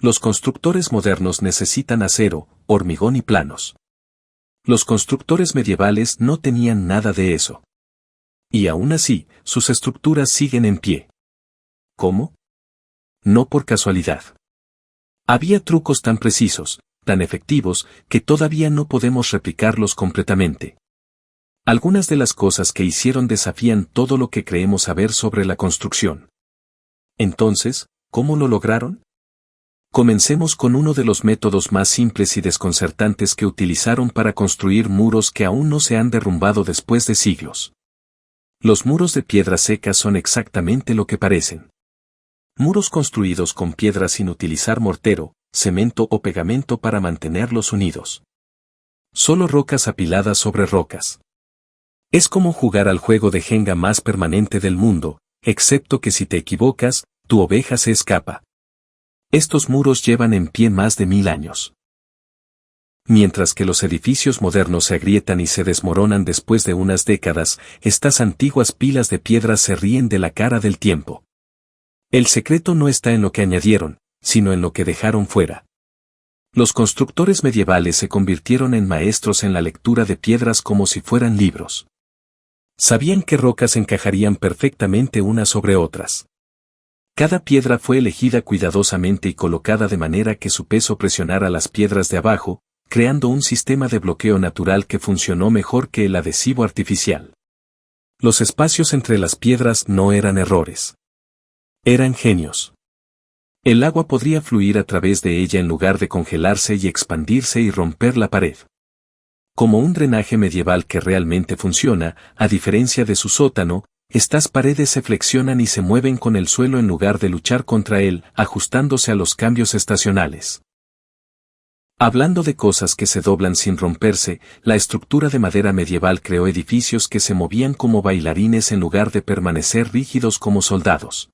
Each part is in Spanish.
Los constructores modernos necesitan acero, hormigón y planos. Los constructores medievales no tenían nada de eso. Y aún así, sus estructuras siguen en pie. ¿Cómo? No por casualidad. Había trucos tan precisos, tan efectivos, que todavía no podemos replicarlos completamente. Algunas de las cosas que hicieron desafían todo lo que creemos saber sobre la construcción. Entonces, ¿cómo lo lograron? Comencemos con uno de los métodos más simples y desconcertantes que utilizaron para construir muros que aún no se han derrumbado después de siglos. Los muros de piedra seca son exactamente lo que parecen. Muros construidos con piedra sin utilizar mortero, cemento o pegamento para mantenerlos unidos. Solo rocas apiladas sobre rocas. Es como jugar al juego de Jenga más permanente del mundo, excepto que si te equivocas, tu oveja se escapa. Estos muros llevan en pie más de 1000 años. Mientras que los edificios modernos se agrietan y se desmoronan después de unas décadas, estas antiguas pilas de piedra se ríen de la cara del tiempo. El secreto no está en lo que añadieron, sino en lo que dejaron fuera. Los constructores medievales se convirtieron en maestros en la lectura de piedras como si fueran libros. Sabían qué rocas encajarían perfectamente unas sobre otras. Cada piedra fue elegida cuidadosamente y colocada de manera que su peso presionara las piedras de abajo, creando un sistema de bloqueo natural que funcionó mejor que el adhesivo artificial. Los espacios entre las piedras no eran errores. Eran genios. El agua podría fluir a través de ella en lugar de congelarse y expandirse y romper la pared. Como un drenaje medieval que realmente funciona, a diferencia de su sótano, estas paredes se flexionan y se mueven con el suelo en lugar de luchar contra él, ajustándose a los cambios estacionales. Hablando de cosas que se doblan sin romperse, la estructura de madera medieval creó edificios que se movían como bailarines en lugar de permanecer rígidos como soldados.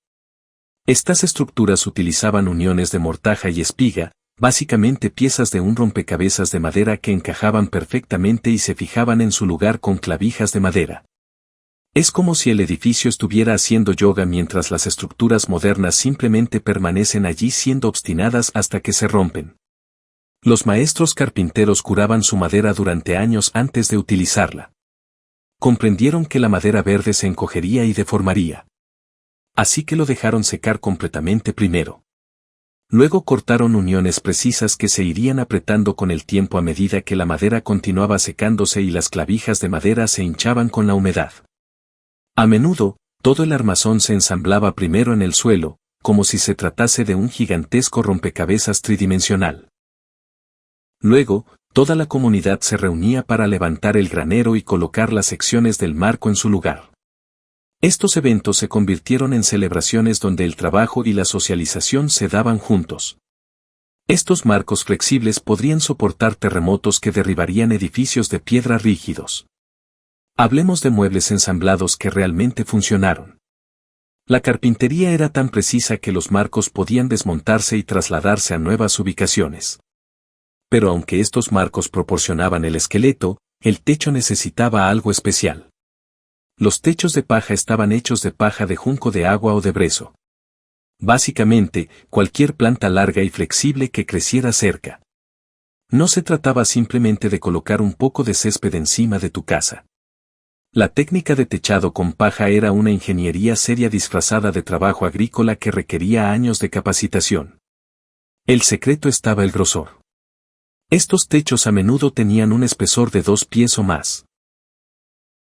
Estas estructuras utilizaban uniones de mortaja y espiga, básicamente piezas de un rompecabezas de madera que encajaban perfectamente y se fijaban en su lugar con clavijas de madera. Es como si el edificio estuviera haciendo yoga mientras las estructuras modernas simplemente permanecen allí siendo obstinadas hasta que se rompen. Los maestros carpinteros curaban su madera durante años antes de utilizarla. Comprendieron que la madera verde se encogería y deformaría. Así que lo dejaron secar completamente primero. Luego cortaron uniones precisas que se irían apretando con el tiempo a medida que la madera continuaba secándose y las clavijas de madera se hinchaban con la humedad. A menudo, todo el armazón se ensamblaba primero en el suelo, como si se tratase de un gigantesco rompecabezas tridimensional. Luego, toda la comunidad se reunía para levantar el granero y colocar las secciones del marco en su lugar. Estos eventos se convirtieron en celebraciones donde el trabajo y la socialización se daban juntos. Estos marcos flexibles podrían soportar terremotos que derribarían edificios de piedra rígidos. Hablemos de muebles ensamblados que realmente funcionaron. La carpintería era tan precisa que los marcos podían desmontarse y trasladarse a nuevas ubicaciones. Pero aunque estos marcos proporcionaban el esqueleto, el techo necesitaba algo especial. Los techos de paja estaban hechos de paja de junco de agua o de brezo. Básicamente, cualquier planta larga y flexible que creciera cerca. No se trataba simplemente de colocar un poco de césped encima de tu casa. La técnica de techado con paja era una ingeniería seria disfrazada de trabajo agrícola que requería años de capacitación. El secreto estaba el grosor. Estos techos a menudo tenían un espesor de 2 pies o más.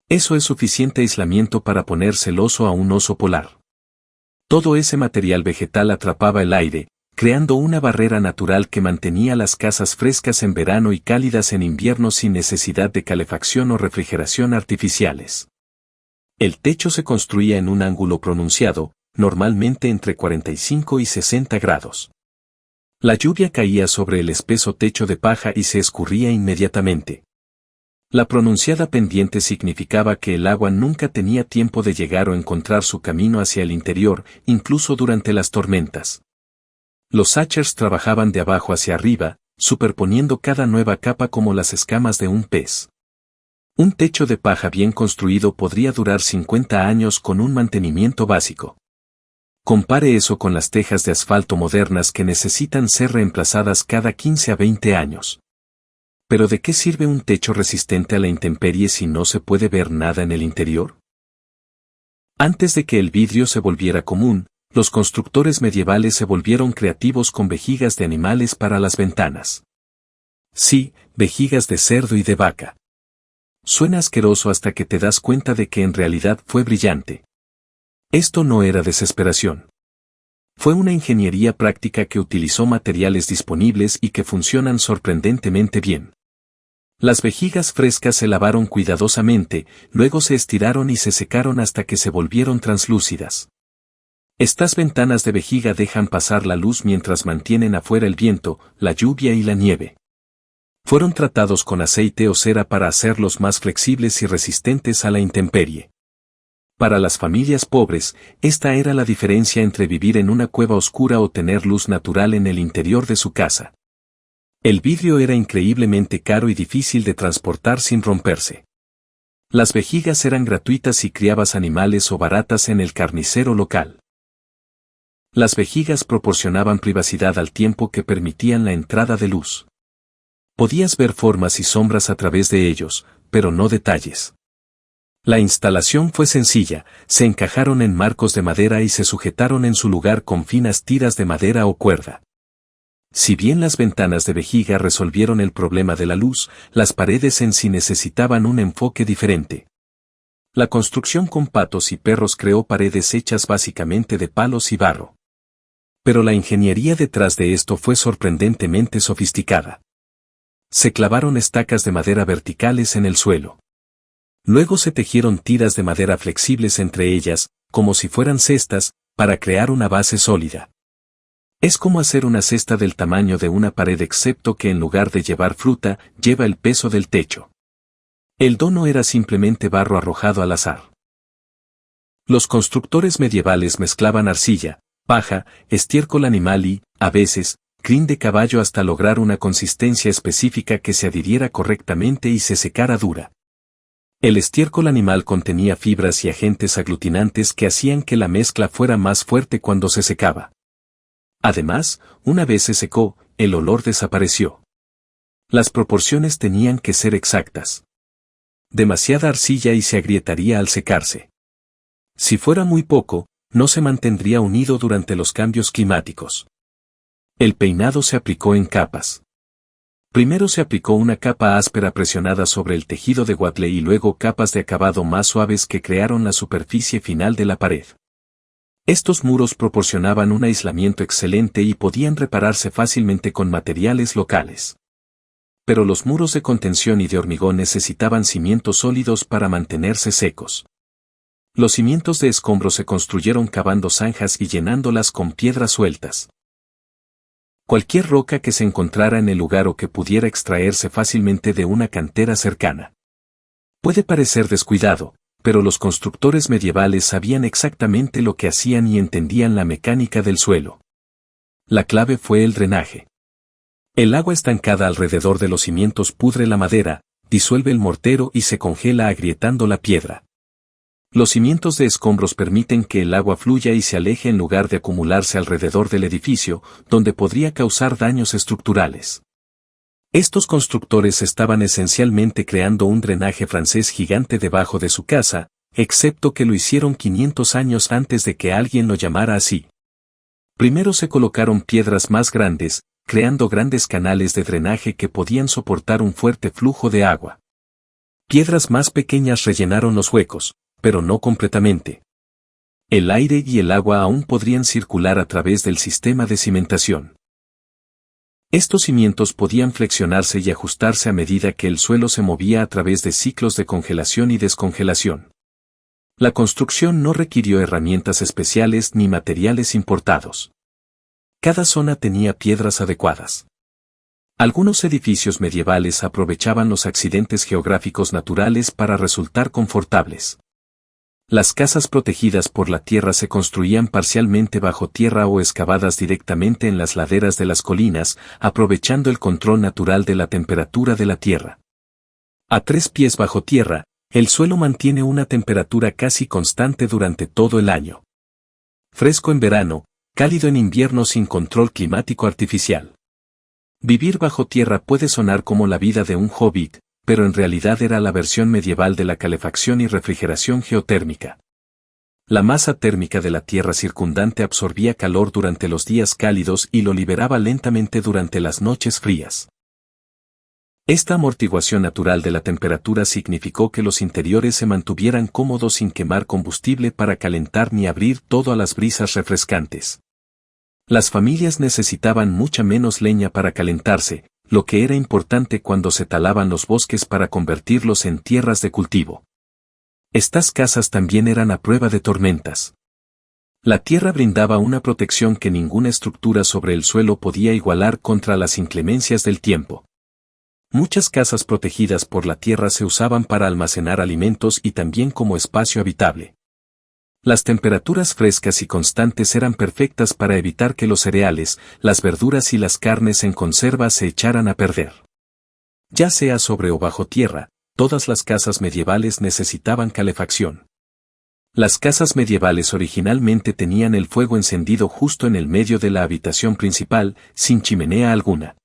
Eso es suficiente aislamiento para poner celoso a un oso polar. Todo ese material vegetal atrapaba el aire, creando una barrera natural que mantenía las casas frescas en verano y cálidas en invierno sin necesidad de calefacción o refrigeración artificiales. El techo se construía en un ángulo pronunciado, normalmente entre 45 y 60 grados. La lluvia caía sobre el espeso techo de paja y se escurría inmediatamente. La pronunciada pendiente significaba que el agua nunca tenía tiempo de llegar o encontrar su camino hacia el interior, incluso durante las tormentas. Los Satchers trabajaban de abajo hacia arriba, superponiendo cada nueva capa como las escamas de un pez. Un techo de paja bien construido podría durar 50 años con un mantenimiento básico. Compare eso con las tejas de asfalto modernas que necesitan ser reemplazadas cada 15 a 20 años. ¿Pero de qué sirve un techo resistente a la intemperie si no se puede ver nada en el interior? Antes de que el vidrio se volviera común, los constructores medievales se volvieron creativos con vejigas de animales para las ventanas. Sí, vejigas de cerdo y de vaca. Suena asqueroso hasta que te das cuenta de que en realidad fue brillante. Esto no era desesperación. Fue una ingeniería práctica que utilizó materiales disponibles y que funcionan sorprendentemente bien. Las vejigas frescas se lavaron cuidadosamente, luego se estiraron y se secaron hasta que se volvieron translúcidas. Estas ventanas de vejiga dejan pasar la luz mientras mantienen afuera el viento, la lluvia y la nieve. Fueron tratados con aceite o cera para hacerlos más flexibles y resistentes a la intemperie. Para las familias pobres, esta era la diferencia entre vivir en una cueva oscura o tener luz natural en el interior de su casa. El vidrio era increíblemente caro y difícil de transportar sin romperse. Las vejigas eran gratuitas si criabas animales o baratas en el carnicero local. Las vejigas proporcionaban privacidad al tiempo que permitían la entrada de luz. Podías ver formas y sombras a través de ellos, pero no detalles. La instalación fue sencilla, se encajaron en marcos de madera y se sujetaron en su lugar con finas tiras de madera o cuerda. Si bien las ventanas de vejiga resolvieron el problema de la luz, las paredes en sí necesitaban un enfoque diferente. La construcción con patos y perros creó paredes hechas básicamente de palos y barro. Pero la ingeniería detrás de esto fue sorprendentemente sofisticada. Se clavaron estacas de madera verticales en el suelo. Luego se tejieron tiras de madera flexibles entre ellas, como si fueran cestas, para crear una base sólida. Es como hacer una cesta del tamaño de una pared excepto que en lugar de llevar fruta, lleva el peso del techo. El dono era simplemente barro arrojado al azar. Los constructores medievales mezclaban arcilla, paja, estiércol animal y, a veces, crin de caballo hasta lograr una consistencia específica que se adhiriera correctamente y se secara dura. El estiércol animal contenía fibras y agentes aglutinantes que hacían que la mezcla fuera más fuerte cuando se secaba. Además, una vez se secó, el olor desapareció. Las proporciones tenían que ser exactas. Demasiada arcilla y se agrietaría al secarse. Si fuera muy poco, no se mantendría unido durante los cambios climáticos. El peinado se aplicó en capas. Primero se aplicó una capa áspera presionada sobre el tejido de wattle y luego capas de acabado más suaves que crearon la superficie final de la pared. Estos muros proporcionaban un aislamiento excelente y podían repararse fácilmente con materiales locales. Pero los muros de contención y de hormigón necesitaban cimientos sólidos para mantenerse secos. Los cimientos de escombros se construyeron cavando zanjas y llenándolas con piedras sueltas. Cualquier roca que se encontrara en el lugar o que pudiera extraerse fácilmente de una cantera cercana. Puede parecer descuidado, pero los constructores medievales sabían exactamente lo que hacían y entendían la mecánica del suelo. La clave fue el drenaje. El agua estancada alrededor de los cimientos pudre la madera, disuelve el mortero y se congela agrietando la piedra. Los cimientos de escombros permiten que el agua fluya y se aleje en lugar de acumularse alrededor del edificio, donde podría causar daños estructurales. Estos constructores estaban esencialmente creando un drenaje francés gigante debajo de su casa, excepto que lo hicieron 500 años antes de que alguien lo llamara así. Primero se colocaron piedras más grandes, creando grandes canales de drenaje que podían soportar un fuerte flujo de agua. Piedras más pequeñas rellenaron los huecos, pero no completamente. El aire y el agua aún podrían circular a través del sistema de cimentación. Estos cimientos podían flexionarse y ajustarse a medida que el suelo se movía a través de ciclos de congelación y descongelación. La construcción no requirió herramientas especiales ni materiales importados. Cada zona tenía piedras adecuadas. Algunos edificios medievales aprovechaban los accidentes geográficos naturales para resultar confortables. Las casas protegidas por la tierra se construían parcialmente bajo tierra o excavadas directamente en las laderas de las colinas, aprovechando el control natural de la temperatura de la tierra. A 3 pies bajo tierra, el suelo mantiene una temperatura casi constante durante todo el año. Fresco en verano, cálido en invierno sin control climático artificial. Vivir bajo tierra puede sonar como la vida de un hobbit, pero en realidad era la versión medieval de la calefacción y refrigeración geotérmica. La masa térmica de la tierra circundante absorbía calor durante los días cálidos y lo liberaba lentamente durante las noches frías. Esta amortiguación natural de la temperatura significó que los interiores se mantuvieran cómodos sin quemar combustible para calentar ni abrir todo a las brisas refrescantes. Las familias necesitaban mucha menos leña para calentarse, lo que era importante cuando se talaban los bosques para convertirlos en tierras de cultivo. Estas casas también eran a prueba de tormentas. La tierra brindaba una protección que ninguna estructura sobre el suelo podía igualar contra las inclemencias del tiempo. Muchas casas protegidas por la tierra se usaban para almacenar alimentos y también como espacio habitable. Las temperaturas frescas y constantes eran perfectas para evitar que los cereales, las verduras y las carnes en conserva se echaran a perder. Ya sea sobre o bajo tierra, todas las casas medievales necesitaban calefacción. Las casas medievales originalmente tenían el fuego encendido justo en el medio de la habitación principal, sin chimenea alguna.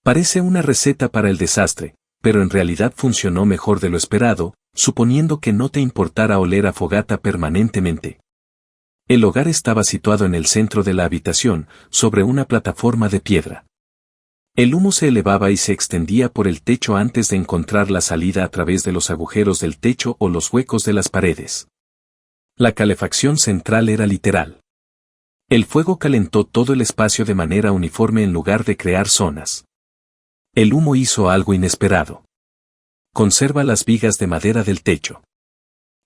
Parece una receta para el desastre, pero en realidad funcionó mejor de lo esperado, suponiendo que no te importara oler a fogata permanentemente. El hogar estaba situado en el centro de la habitación, sobre una plataforma de piedra. El humo se elevaba y se extendía por el techo antes de encontrar la salida a través de los agujeros del techo o los huecos de las paredes. La calefacción central era literal. El fuego calentó todo el espacio de manera uniforme en lugar de crear zonas. El humo hizo algo inesperado. Conserva las vigas de madera del techo.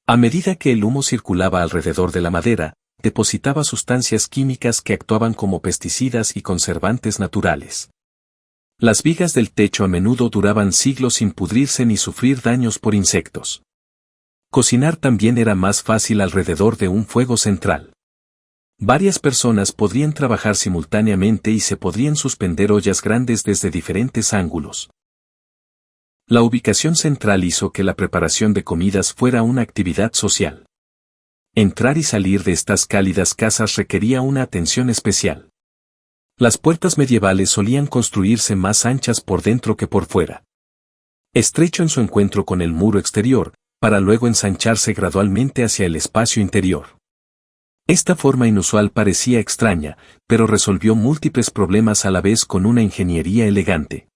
A medida que el humo circulaba alrededor de la madera, depositaba sustancias químicas que actuaban como pesticidas y conservantes naturales. Las vigas del techo a menudo duraban siglos sin pudrirse ni sufrir daños por insectos. Cocinar también era más fácil alrededor de un fuego central. Varias personas podrían trabajar simultáneamente y se podrían suspender ollas grandes desde diferentes ángulos. La ubicación central hizo que la preparación de comidas fuera una actividad social. Entrar y salir de estas cálidas casas requería una atención especial. Las puertas medievales solían construirse más anchas por dentro que por fuera. Estrecho en su encuentro con el muro exterior, para luego ensancharse gradualmente hacia el espacio interior. Esta forma inusual parecía extraña, pero resolvió múltiples problemas a la vez con una ingeniería elegante.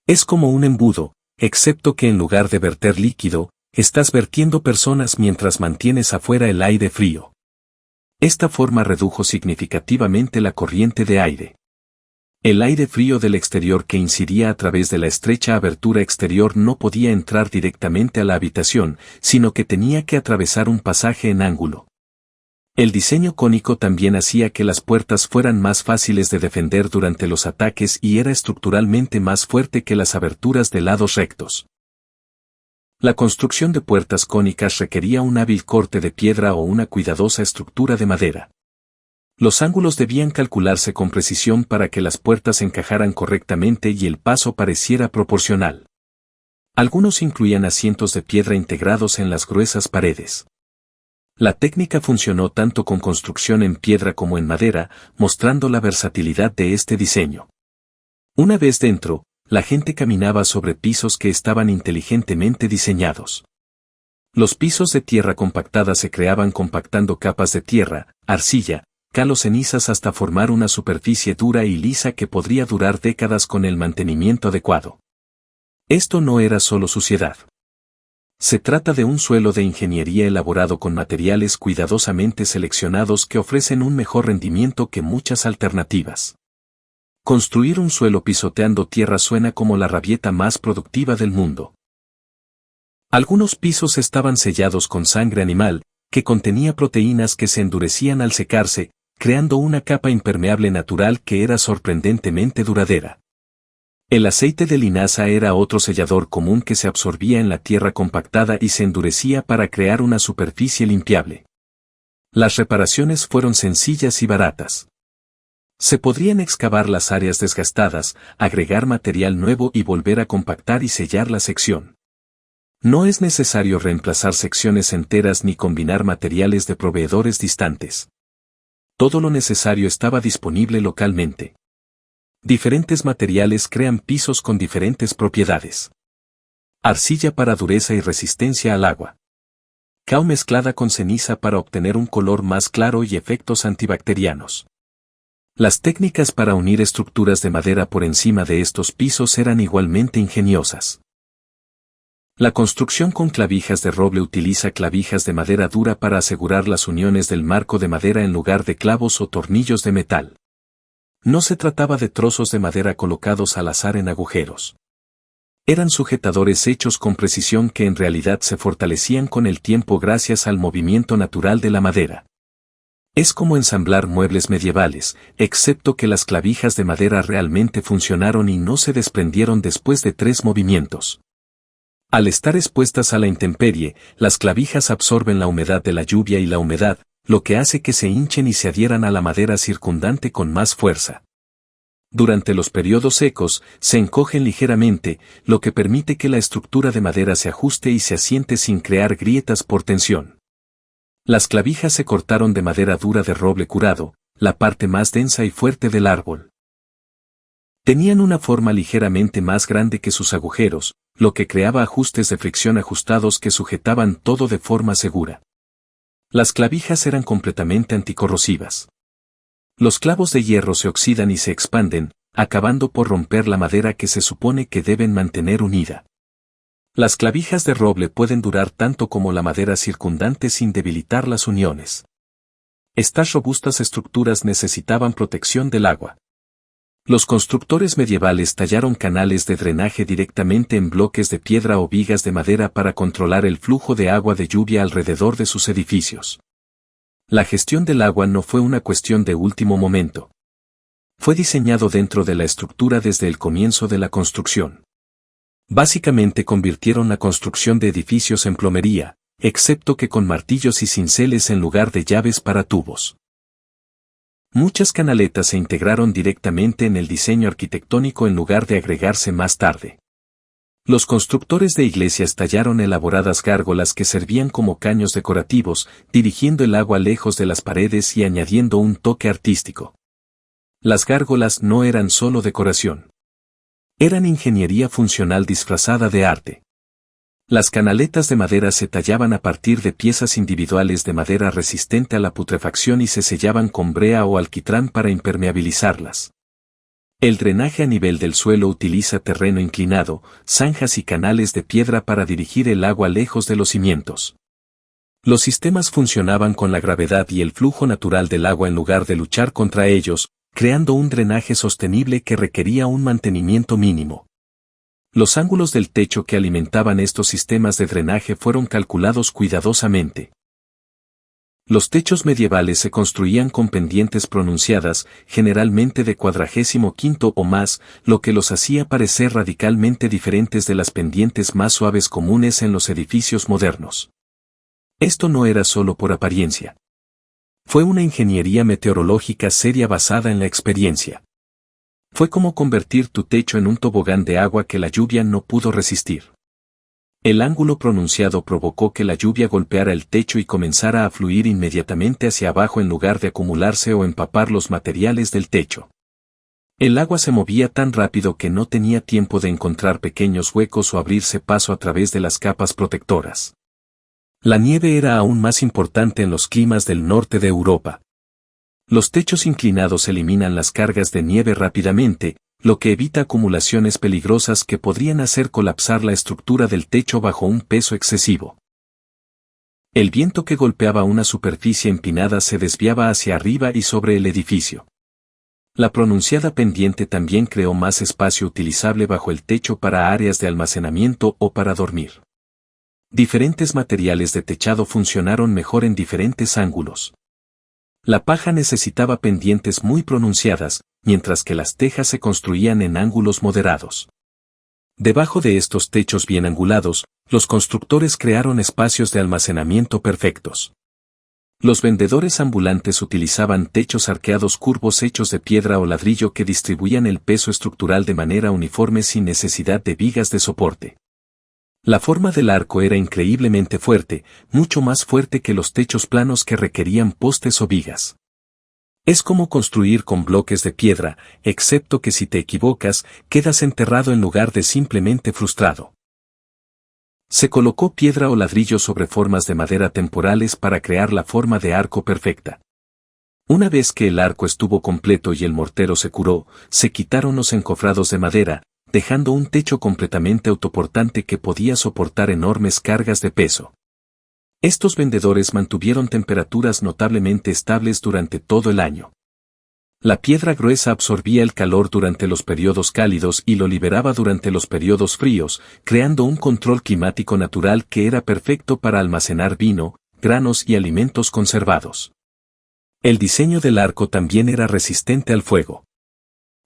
Es como un embudo, excepto que en lugar de verter líquido, estás vertiendo personas mientras mantienes afuera el aire frío. Esta forma redujo significativamente la corriente de aire. El aire frío del exterior que incidía a través de la estrecha abertura exterior no podía entrar directamente a la habitación, sino que tenía que atravesar un pasaje en ángulo. El diseño cónico también hacía que las puertas fueran más fáciles de defender durante los ataques y era estructuralmente más fuerte que las aberturas de lados rectos. La construcción de puertas cónicas requería un hábil corte de piedra o una cuidadosa estructura de madera. Los ángulos debían calcularse con precisión para que las puertas encajaran correctamente y el paso pareciera proporcional. Algunos incluían asientos de piedra integrados en las gruesas paredes. La técnica funcionó tanto con construcción en piedra como en madera, mostrando la versatilidad de este diseño. Una vez dentro, la gente caminaba sobre pisos que estaban inteligentemente diseñados. Los pisos de tierra compactada se creaban compactando capas de tierra, arcilla, cal o cenizas hasta formar una superficie dura y lisa que podría durar décadas con el mantenimiento adecuado. Esto no era solo suciedad. Se trata de un suelo de ingeniería elaborado con materiales cuidadosamente seleccionados que ofrecen un mejor rendimiento que muchas alternativas. Construir un suelo pisoteando tierra suena como la rabieta más productiva del mundo. Algunos pisos estaban sellados con sangre animal, que contenía proteínas que se endurecían al secarse, creando una capa impermeable natural que era sorprendentemente duradera. El aceite de linaza era otro sellador común que se absorbía en la tierra compactada y se endurecía para crear una superficie limpiable. Las reparaciones fueron sencillas y baratas. Se podrían excavar las áreas desgastadas, agregar material nuevo y volver a compactar y sellar la sección. No es necesario reemplazar secciones enteras ni combinar materiales de proveedores distantes. Todo lo necesario estaba disponible localmente. Diferentes materiales crean pisos con diferentes propiedades. Arcilla para dureza y resistencia al agua. Cal mezclada con ceniza para obtener un color más claro y efectos antibacterianos. Las técnicas para unir estructuras de madera por encima de estos pisos eran igualmente ingeniosas. La construcción con clavijas de roble utiliza clavijas de madera dura para asegurar las uniones del marco de madera en lugar de clavos o tornillos de metal. No se trataba de trozos de madera colocados al azar en agujeros. Eran sujetadores hechos con precisión que en realidad se fortalecían con el tiempo gracias al movimiento natural de la madera. Es como ensamblar muebles medievales, excepto que las clavijas de madera realmente funcionaron y no se desprendieron después de 3 movimientos. Al estar expuestas a la intemperie, las clavijas absorben la humedad de la lluvia y la humedad, lo que hace que se hinchen y se adhieran a la madera circundante con más fuerza. Durante los periodos secos, se encogen ligeramente, lo que permite que la estructura de madera se ajuste y se asiente sin crear grietas por tensión. Las clavijas se cortaron de madera dura de roble curado, la parte más densa y fuerte del árbol. Tenían una forma ligeramente más grande que sus agujeros, lo que creaba ajustes de fricción ajustados que sujetaban todo de forma segura. Las clavijas eran completamente anticorrosivas. Los clavos de hierro se oxidan y se expanden, acabando por romper la madera que se supone que deben mantener unida. Las clavijas de roble pueden durar tanto como la madera circundante sin debilitar las uniones. Estas robustas estructuras necesitaban protección del agua. Los constructores medievales tallaron canales de drenaje directamente en bloques de piedra o vigas de madera para controlar el flujo de agua de lluvia alrededor de sus edificios. La gestión del agua no fue una cuestión de último momento. Fue diseñado dentro de la estructura desde el comienzo de la construcción. Básicamente convirtieron la construcción de edificios en plomería, excepto que con martillos y cinceles en lugar de llaves para tubos. Muchas canaletas se integraron directamente en el diseño arquitectónico en lugar de agregarse más tarde. Los constructores de iglesias tallaron elaboradas gárgolas que servían como caños decorativos, dirigiendo el agua lejos de las paredes y añadiendo un toque artístico. Las gárgolas no eran solo decoración. Eran ingeniería funcional disfrazada de arte. Las canaletas de madera se tallaban a partir de piezas individuales de madera resistente a la putrefacción y se sellaban con brea o alquitrán para impermeabilizarlas. El drenaje a nivel del suelo utiliza terreno inclinado, zanjas y canales de piedra para dirigir el agua lejos de los cimientos. Los sistemas funcionaban con la gravedad y el flujo natural del agua en lugar de luchar contra ellos, creando un drenaje sostenible que requería un mantenimiento mínimo. Los ángulos del techo que alimentaban estos sistemas de drenaje fueron calculados cuidadosamente. Los techos medievales se construían con pendientes pronunciadas, generalmente de 45 o más, lo que los hacía parecer radicalmente diferentes de las pendientes más suaves comunes en los edificios modernos. Esto no era solo por apariencia. Fue una ingeniería meteorológica seria basada en la experiencia. Fue como convertir tu techo en un tobogán de agua que la lluvia no pudo resistir. El ángulo pronunciado provocó que la lluvia golpeara el techo y comenzara a fluir inmediatamente hacia abajo en lugar de acumularse o empapar los materiales del techo. El agua se movía tan rápido que no tenía tiempo de encontrar pequeños huecos o abrirse paso a través de las capas protectoras. La nieve era aún más importante en los climas del norte de Europa. Los techos inclinados eliminan las cargas de nieve rápidamente, lo que evita acumulaciones peligrosas que podrían hacer colapsar la estructura del techo bajo un peso excesivo. El viento que golpeaba una superficie empinada se desviaba hacia arriba y sobre el edificio. La pronunciada pendiente también creó más espacio utilizable bajo el techo para áreas de almacenamiento o para dormir. Diferentes materiales de techado funcionaron mejor en diferentes ángulos. La paja necesitaba pendientes muy pronunciadas, mientras que las tejas se construían en ángulos moderados. Debajo de estos techos bien angulados, los constructores crearon espacios de almacenamiento perfectos. Los vendedores ambulantes utilizaban techos arqueados curvos hechos de piedra o ladrillo que distribuían el peso estructural de manera uniforme sin necesidad de vigas de soporte. La forma del arco era increíblemente fuerte, mucho más fuerte que los techos planos que requerían postes o vigas. Es como construir con bloques de piedra, excepto que si te equivocas, quedas enterrado en lugar de simplemente frustrado. Se colocó piedra o ladrillo sobre formas de madera temporales para crear la forma de arco perfecta. Una vez que el arco estuvo completo y el mortero se curó, se quitaron los encofrados de madera, dejando un techo completamente autoportante que podía soportar enormes cargas de peso. Estos vendedores mantuvieron temperaturas notablemente estables durante todo el año. La piedra gruesa absorbía el calor durante los periodos cálidos y lo liberaba durante los periodos fríos, creando un control climático natural que era perfecto para almacenar vino, granos y alimentos conservados. El diseño del arco también era resistente al fuego.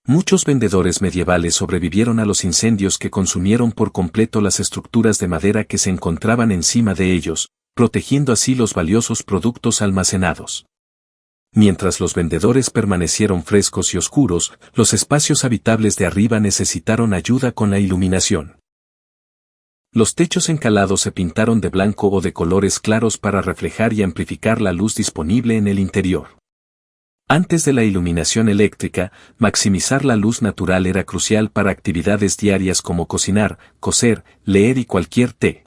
Muchos vendedores medievales sobrevivieron a los incendios que consumieron por completo las estructuras de madera que se encontraban encima de ellos, protegiendo así los valiosos productos almacenados. Mientras los vendedores permanecieron frescos y oscuros, los espacios habitables de arriba necesitaron ayuda con la iluminación. Los techos encalados se pintaron de blanco o de colores claros para reflejar y amplificar la luz disponible en el interior. Antes de la iluminación eléctrica, maximizar la luz natural era crucial para actividades diarias como cocinar, coser, leer y cualquier té.